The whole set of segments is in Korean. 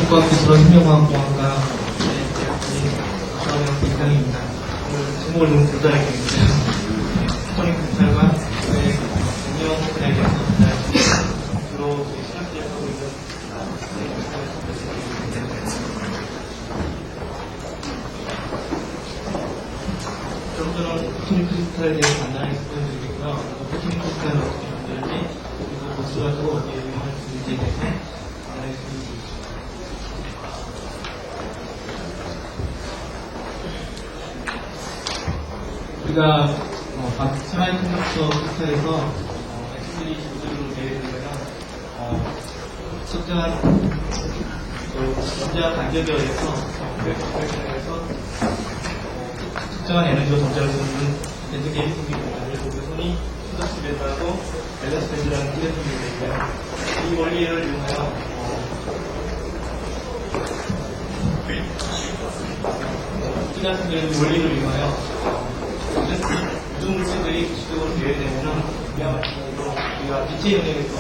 건축과학부 전생명화학공학과 저는 이상입니다. 오늘 제목을 너무 불편하게 했는데요. 포토닉 공사과 운영에 대해서 주로 시간대에 하고 있는 좀 전에 포토닉 크리스탈에 대해서 간단하게 설명드리겠고요. 포토닉 크리스탈은 어떻게 만들지, 그리고 보수가지고 어디에 유용할 수 있는지에 대해서 간단하게 설명드리겠습니다. 우리가 세마이컨덕터 크리스탈에서 SLE 기술로 대회되면 특정한 전자 간격에 의해서 특정한 에너지와 전자를 쓰는 밴드 게임 공기입니다. 그래서 우리 손이 수덕시 밴드하고 밸런스 밴드라는 휴대폰이 되고요. 이 원리를 이용하여 이 같은 경우는 원리를 이용하여 모든 물질들이 구체적으로 배열되면은 우리가 마찬가지로 우리가 빛의 영역에서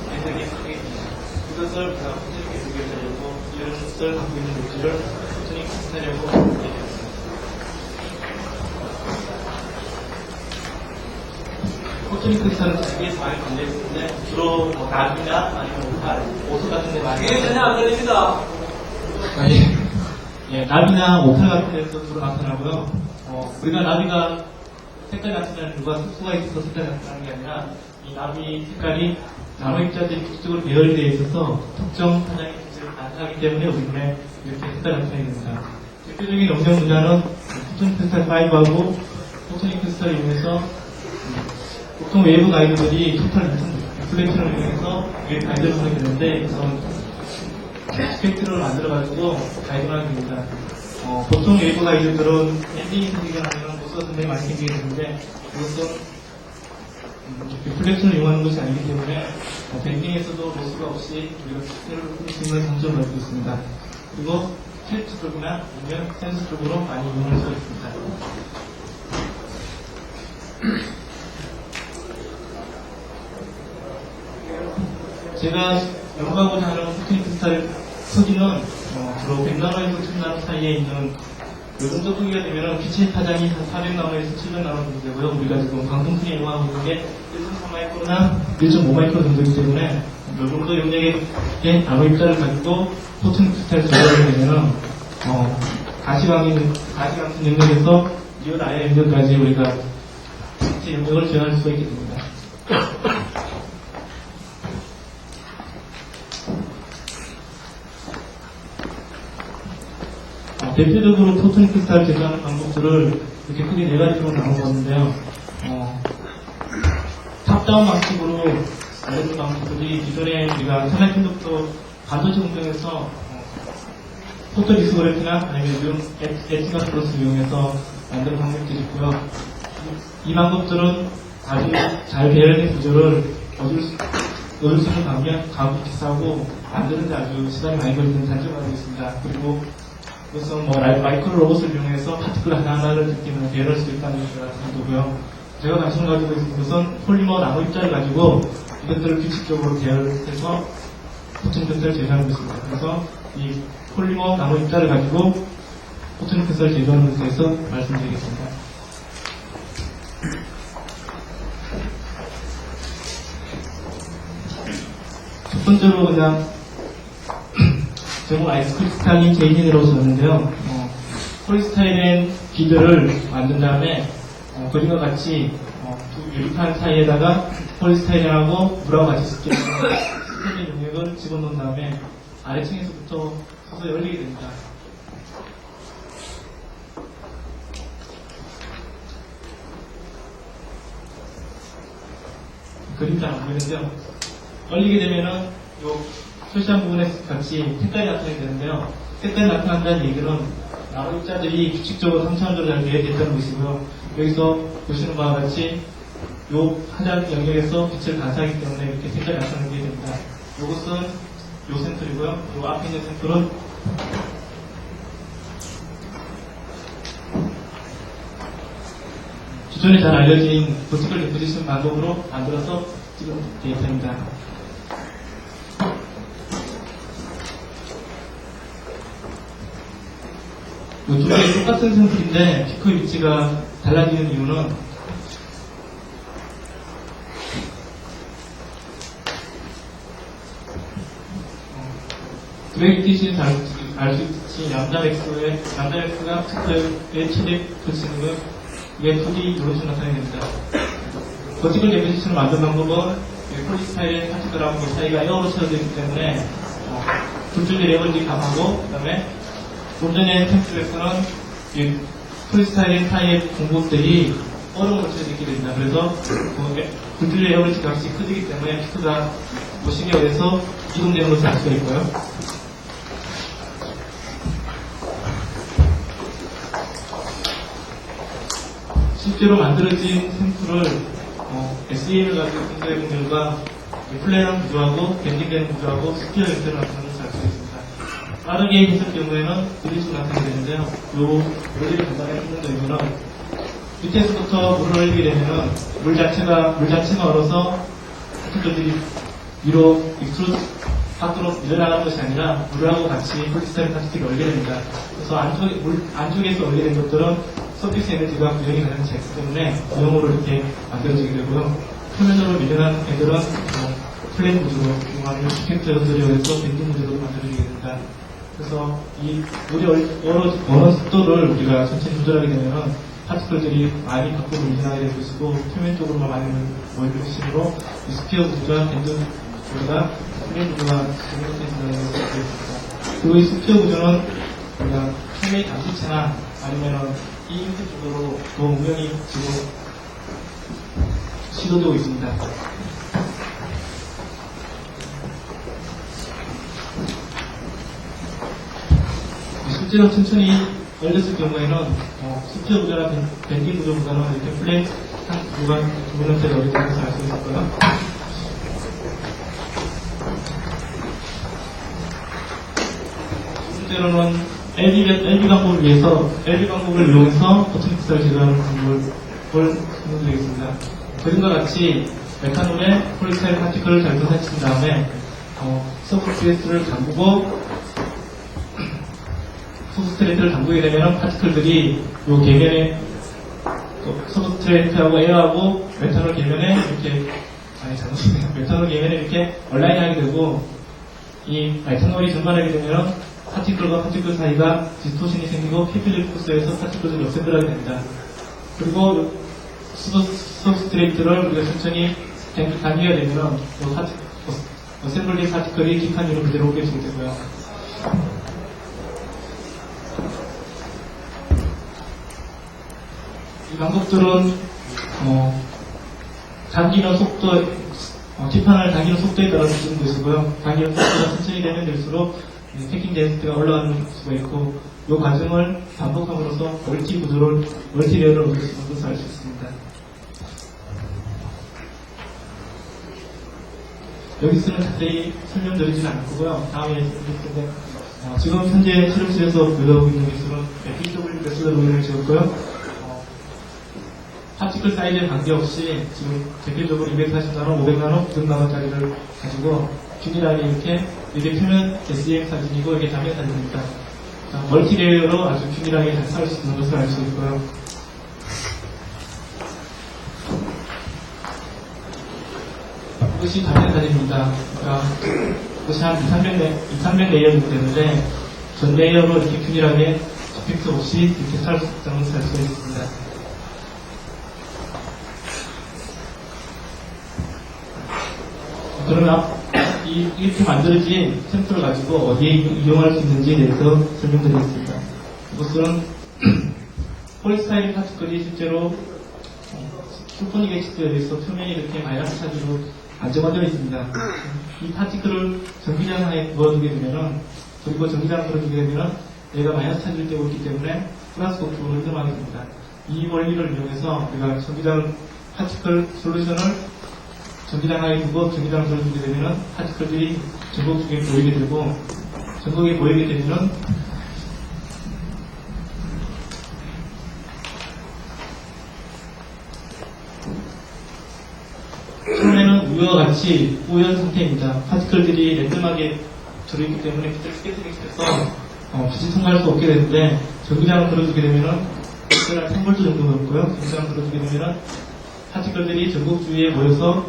밴드가 크게 됩니다. 이것을 우리가 포토닉에 연결하려고 이런 것을 갖고 있는 물질을 포토닉 크리스탈이라고 얘기합니다. 포토닉 크리스탈은 자기에서 많이 관련있는데 주로 나비나 아니면 오토 같은 데 많이 전혀 안 들립니다. 나비나 오팔 같은 데서 주로 나타나고요. 우리가 나비가 색깔이 나타나는 이유가 습수가 있어서 색깔이 나타나는 게 아니라 이 나비 색깔이 나노입자들이 구체적으로 배열되어 있어서 특정 파장의 빛을 나타나기 때문에 우리 눈에 이렇게 색깔이 나타나게 됩니다. 대표적인 영상 분야는 포토닉 크리스탈 5하고 포토닉 크리스탈을 이용해서 보통 외부 가이드들이 토탈 플레이트를 이용해서 이게 가이드를 하게 되는데 그래서 스펙트럼을 만들어가지고 가이드를 하게 됩니다. 보통 외부 가이드들은 엔딩이 생기거나 아니면 모습 같은 데 많이 생기게 되는데 이것은 리플렉션을 이용하는 것이 아니기 때문에 밴딩에서도 로스가 없이 우리가 스펙트럼을 풀 수 있는 장점을 가지고 있습니다. 그리고 필트 쪽이나 아니면 센서 쪽으로 많이 이용할 수 있습니다. 제가 연구하고자 하는 포토닉 크리스탈 크기는 주로 100나노에서 1000나노 사이에 있는 이 정도 크기가 되면 빛의 파장이 한 400나노에서 700나노 정도 되고요. 우리가 지금 방송fun에 이용하고 있는 게 1.4마이크로나 1.5마이크로 정도이기 때문에 이 정도 용량의 나노입자를 가지고 포토닉 크리스탈을 제작하게 되면 가시광 같은 영역에서 리얼 아이어 영역까지 우리가 빛의 영역을 제어할 수가 있게 됩니다. 대표적으로 포토닉 크리스탈을 제작하는 방법들을 이렇게 크게 네 가지로 나눠봤는데요. 탑다운 방식으로 알려준 방법들이 기존에 우리가 세마이컨덕터 반도체 공정에서 포토리스그래피나 아니면 요즘 엣지가 플러스를 이용해서 만드는 방법들이 있고요. 이 방법들은 아주 잘 배열된 구조를 넣을 수 있는 반면 가격이 비싸고 만드는데 아주 시간이 많이 걸리는 단점을 가지고 있습니다. 그리고 그것은 마이크로 로봇을 이용해서 파티클 하나하나를 느끼는 배열할 수 있다는 것 같은 정도고요. 제가 관심 가지고 있는 것은 폴리머 나노입자를 가지고 이것들을 규칙적으로 배열해서 포토닉 크리스탈을 제작하는 것입니다. 그래서 이 폴리머 나노입자를 가지고 포토닉 크리스탈을 제작하는 것에 대해서 말씀드리겠습니다. 첫 번째로 그냥 제목 아이스 크리스탈인 제이진이라고 썼는데요. 폴리스타일렌 비드를 만든 다음에 그림과 같이 두 유리판 사이에다가 폴리스타일렌하고 물하고 같이 섞여서 스테인 용액을 집어넣은 다음에 아래층에서부터 서서 열리게 됩니다. 그림 잘 안 보이는데요. 열리게 되면은 요 표시한 부분에 같이 색깔이 나타나게 되는데요. 색깔이 나타난다는 얘기는 나노입자들이 규칙적으로 3차원적으로 잘 배열됐다는 것이고요. 여기서 보시는 바와 같이 요 하얀 영역에서 빛을 반사하기 때문에 이렇게 색깔이 나타나게 됩니다. 이것은 요 샘플이고요. 요 앞에 있는 샘플은 기존에 잘 알려진 버티컬 디포지션 방법으로 만들어서 찍은 데이터입니다. 두 개의 똑같은 샘플인데 피크 위치가 달라지는 이유는 그레이티시에서 알 수 있듯이 람다 X가 피크의 최대 표시는 이게 2D 이런 식으로 나타나게 됩니다. 버티컬 데포지션을 만든 방법은 폴리스타일의 파티클하고 사이가 에어로 채워져 있기 때문에 둘 중에 레벨이 강하고 그 다음에 좀 전에 템플에서는 폴리스타일의 사이의 공급들이 얼음으로 채워져 있게 됩니다. 그래서 둘 중에 레벨이 값이 커지기 때문에 피크가 모시게 돼서 이동되는 것을 알 수가 있고요. 실제로 만들어진 샘플을 SEM을 가지고 분석해본 결과 플레이한 구조하고 밴딩되는 구조하고 스피어 형태로 나타나는 것을 알 수 있습니다. 빠르게 했을 경우에는 이런 식으로 나타나게 되는데요. 요 모델이 간단하게 했는 이유는 밑에서부터 물을 흘리게 되면은 물 자체가 얼어서 파티클들이 위로 밖으로 밀려나가는 것이 아니라 물하고 같이 폴리스타인 파티클이 얼게 됩니다. 그래서 안쪽에서 얼게 된 것들은 서피스 에너지가 구형이 가장 작기 때문에 구형으로 이렇게 만들어지게 되고요. 표면으로 밀려난 애들은 플레인 구조로, 아니면 스펙트 연설에 의해서 밴딩 구조로 만들어지게 됩니다. 그래서 이 물이 얼어 속도를 우리가 천천히 조절하게 되면 파티클들이 많이 밖으로 밀려나게 될 것이고 표면 쪽으로만 많이 모일 것이므로 이 스피어 구조와 밴딩 구조가 플레인 구조가 잘못된다는 것을 알게 됩니다. 그리고 이 스피어 구조는 우리가 표면이 단수체나 아니면은 이 형태 쪽으로 더 운명이 지금 시도되고 있습니다. 실제로 천천히 열렸을 경우에는 스피어 구조나 밴딩 구조보다는 이렇게 플랫한 구조가 두 형태로 열렸다는 것을 알 수 있었고요. 실제로는 LB 방법을 이용해서 포트믹스를 제거하는 방법을 설명드리겠습니다. 그림과 같이 메탄올에 폴리스타일 파티클을 잘 분산시킨 다음에 서브스트레이트를 담그게 되면 파티클들이 요 계면에 서브스트레이트하고 에어하고 메탄올 계면에 이렇게 메탄올 계면에 이렇게 얼라인하게 되고 이 메탄올이 증발하게 되면 파티클과 파티클 사이가 디스토션이 생기고 피필릭 코스에서 파티클들이 어셈블하게 됩니다. 그리고 서브스트레이트를 우리가 천천히 당기게 되면 어셈블리 파티클이 기판 위로 그대로 오게 되고요. 이 방법들은 당기는 속도, 기판을 당기는 속도에 따라서 쓰는 것이고요. 당기는 속도가 천천히 되면 될수록 패킹 데스트가 올라가는 수가 있고, 이 과정을 반복함으로써 멀티 레이어를 얻을 수 있는 것을 알 수 있습니다. 여기서는 자세히 설명드리지는 않을 거고요. 다음에 설명드릴 텐데, 지금 현재 실험실에서 교육하고 있는 기술은 PW 배슬러 로잉을 지었고요. 파티클 사이즈에 관계없이 지금 대표적으로 240나노, 500나노, 900나노짜리를 가지고 균일하게 이게 표면 SEM 사진이고 이게 단면 사진입니다. 멀티레이어로 아주 균일하게 잘 쌓을 수 있는 것을 알 수 있고요. 이것이 단면 사진입니다. 그러니까 이것이 한 200 레이어 정도 되는데 전 레이어로 이렇게 균일하게 스펙트 없이 이렇게 쌓을 수 있다는 것을 알 수가 있습니다. 그러면 이렇게 만들어진 샘플을 가지고 어디에 이용할 수 있는지에 대해서 설명드리겠습니다. 이것은 폴리스타이린 파티클이 실제로 슈퍼닉 엑시스에 대해서 표면이 이렇게 마이너스 차지로 안정화되어 있습니다. 이 파티클을 전기장에 넣어두게 되면은, 그리고 전기장에 넣어두게 되면은 얘가 마이너스 차지를 떼고 있기 때문에 플러스 고프로 흘러가게 됩니다. 이 원리를 이용해서 우리가 전기장 파티클 솔루션을 전기장에 두고 전기장을 돌려주게 되면 파티클들이 전극 중에 보이게 되고, 전극에 보이게 되면 처음에는 우유와 같이 우연 상태입니다. 파티클들이 랜덤하게 들어있기 때문에 스케이트링 돼서 빛이 통과할 수 없게 되는데, 전기장을 들어주게 되면은 특별한 10V 정도 넣고요. 전기장을 들어주게 되면은 파티클들이 전국 주위에 모여서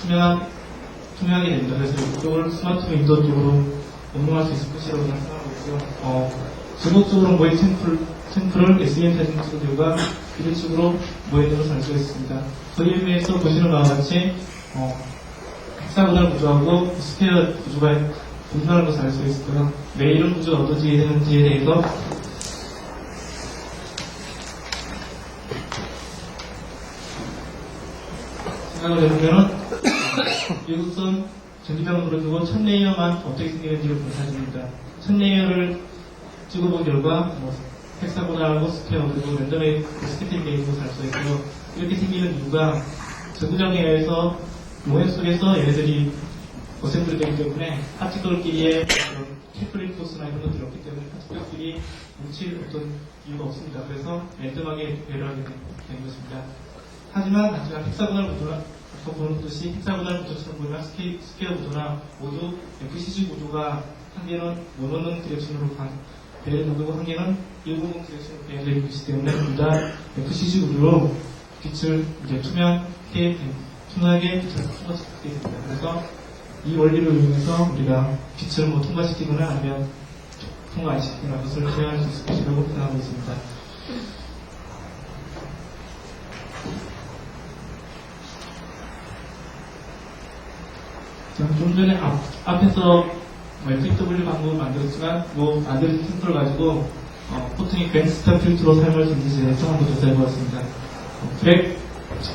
투명하게 됩니다. 그래서 이쪽을 스마트 윈도우 쪽으로 응용할 수 있을 것이라고 생각하고 있고요. 전국적으로 모인 샘플을 SEM 사진 스튜디오가 이런 식으로 모이는 것을 알 수가 있습니다. 그림에서 보시는 바와 같이 헥사고널 구조하고 스퀘어 구조가 분분하는 것을 알 수 있고요. 왜 이런 구조가 얻어지는지에 대해서 생각을 해보면은 이것은 전기장을 불어주고 첫 레이어만 어떻게 생기는지를 본 사진입니다. 첫 레이어를 찍어본 결과 헥사고널하고 스퀘어 그리고 랜덤의 스태틱 데이터를 알 수 있고요. 이렇게 생기는 이유가 전구장에 의해서 모형 속에서 얘네들이 어셈블리 되기 때문에 파티클끼리의 캐플링 포스나 이런 것들이 없기 때문에 파티클끼리 뭉칠 어떤 이유가 없습니다. 그래서 랜덤하게 배열하게 된 것입니다. 하지만 제가 헥사고널 구조나 아까 보듯이 헥사고널 구조처럼 보이는 스퀘어 구조나 모두 FCG 구조가 한 개는 모노는 디렉션으로 배열되고 한 개는 190 디렉션으로 배열되고 있기 때문에 둘 다 FCG 구조로 빛을 이제 투명하게 빛을 통과시키게 됩니다. 그래서 이 원리를 이용해서 우리가 빛을 통과시키거나 아니면 통과 안 시키거나 것을 제어할 수 있을 것이라고 생각하고 있습니다. 좀 전에 앞에서 FW 방법을 만들었지만 만든 샘플을 가지고 포트닉 밴스타 필터로 사용할 수 있는지에 대해서 한번 조사해보았습니다.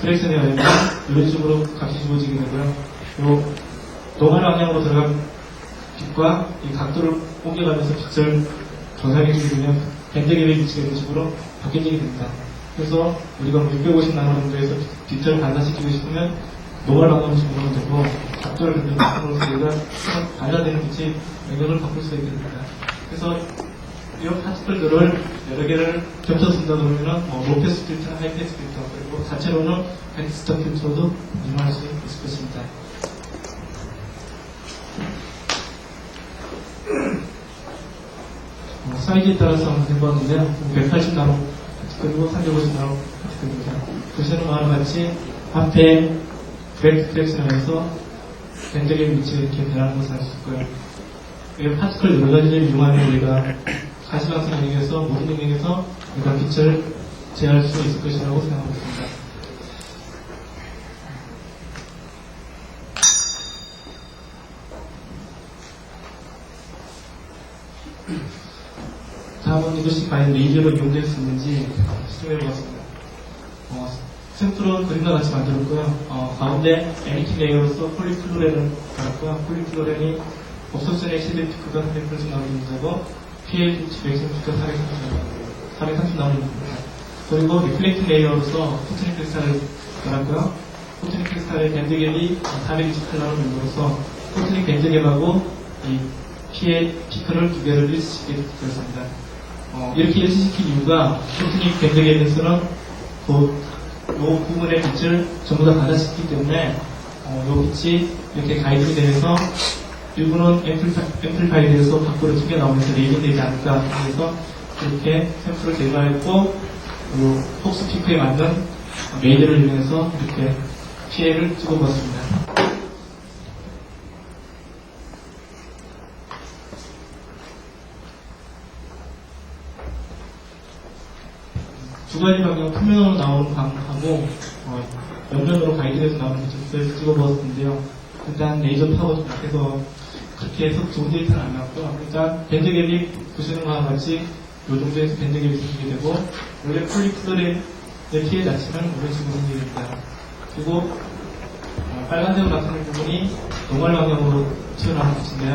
브렉션에 의하면 이런 식으로 값이 주어지게 되고요. 노멀 방향으로 들어간 빛과 이 각도를 옮겨가면서 빛을 조사해주게 되면 밴드갭의 위치가 이런 식으로 바뀌게 됩니다. 그래서 우리가 650 나노 정도에서 빛을 반사시키고 싶으면 노멀 방향으로 주면 되고 각도를 변경으로 해서 우리가 반사되는 빛이 영역을 바꿀 수 있게 됩니다. 그래서 이런 파티클들을 여러 개를 겹쳐 쓴다 그러면 로패스 필터나 하이패스 필터 그리고 자체로는 밴드스탑 필터도 이용할 수 있을 것입니다. 사이즈에 따라서 한번 해봤는데요. 180나노 그리고 350나노 파티클입니다. 보시는 바와 같이 앞에 브레이크 트랙션에서 밴드의 위치가 이렇게 변하는 것을 알 수 있고요. 이 파티클 여러 가지를 이용하면 우리가 가시방송 영역에서 모든 영역에서 우리가 빛을 제어할 수 있을 것이라고 생각하고 있습니다. 다음은 이것이 과연 레이저로 이용될 수 있는지 시도해보았습니다. 샘플은 그림과 같이 만들었고요. 가운데 에미팅 레이어로서 폴리플로렌을 달았고요. 폴리플로렌이 옵소션의 쉐드 피크가 300% 나오는 문제고 PL 130가 430 나오는 문제입니다. 그리고 리플렉팅 레이어로서 포트닉 크리스탈을 달았고요. 포트닉 크리스탈의 밴드갭이 428 나오는 문제로서 포트닉 밴드갭하고 이 PL 피크를 두 개를 일치시키게 되었습니다. 이렇게 일치시킨 이유가 포트닉 밴드갭에서는 이 부분의 빛을 전부 다 반사시키기 때문에 이 빛이 이렇게 가이드가 되면서 일부는 앰플리파이드에서 밖으로 튀겨나오면서 레이딩되지 않을까 해서 이렇게 샘플을 제거했고 폭스 피크에 맞는 레이더를 이용해서 이렇게 피해를 찍어보았습니다. 두 가지 방향 표면으로 나오는 방하고 옆면으로 가이드에서 나오는 빛을 찍어보았는데요. 일단 레이저 파워가 좀 약해서 그렇게 해서 좋은 데이터는 안 나왔고요. 일단 밴드갭이 보시는 것과 같이 이 정도에서 밴드갭이 생기게 되고 원래 폴리플로렌의 피해 자체는 이런 식으로 생기게 됩니다. 그리고 빨간색으로 나타낸 부분이 노멀 방향으로 튀어나오는 빛인데요.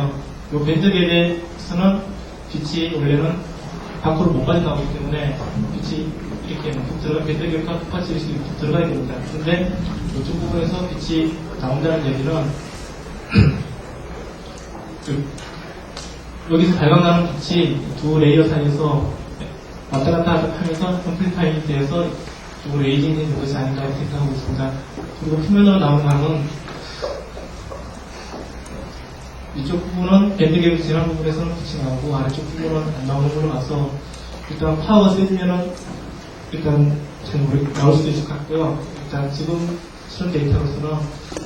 이 밴드갭에서는 빛이 원래는 밖으로 못 빠져나오기 때문에 빛이 이렇게 들어가 밴드갭과 똑같이 이렇게 들어가야 됩니다. 그런데 이쪽 부분에서 빛이 나온다는 얘기는 여기서 발광나는 빛이 두 레이어 사이에서 왔다 갔다 하면서 앰플리파이 되어서 이쪽으로 레이징이 되는 것이 아닌가 생각하고 있습니다. 그리고 표면으로 나오는 광은 이쪽 부분은 밴드갭이 지난 부분에서는 빛이 나오고 아래쪽 부분은 안 나오는 걸로 봐서 일단 파워 세면은 일단 잘 나올 수도 있을 것 같고요. 일단 지금 실험 데이터로서는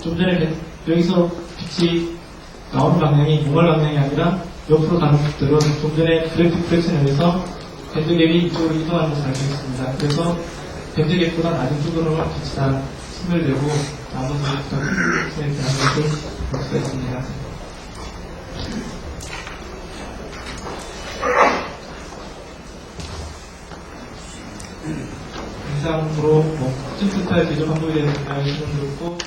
좀 전에 여기서 빛이 나오는 방향이 용활 방향이 아니라 옆으로 가는 것들은 좀 전에 그래픽 프렉션에 의해서 밴드갭이 이쪽으로 이동하는 것을 알 수 있습니다. 그래서 밴드갭보다 낮은 쪽으로는 빛이 다 소멸되고 나머지부터 큰 빛에 대한 것을 볼 수가 있습니다. 이상으로 특징 스타일 제조 방법에 대해서 알려주는 것도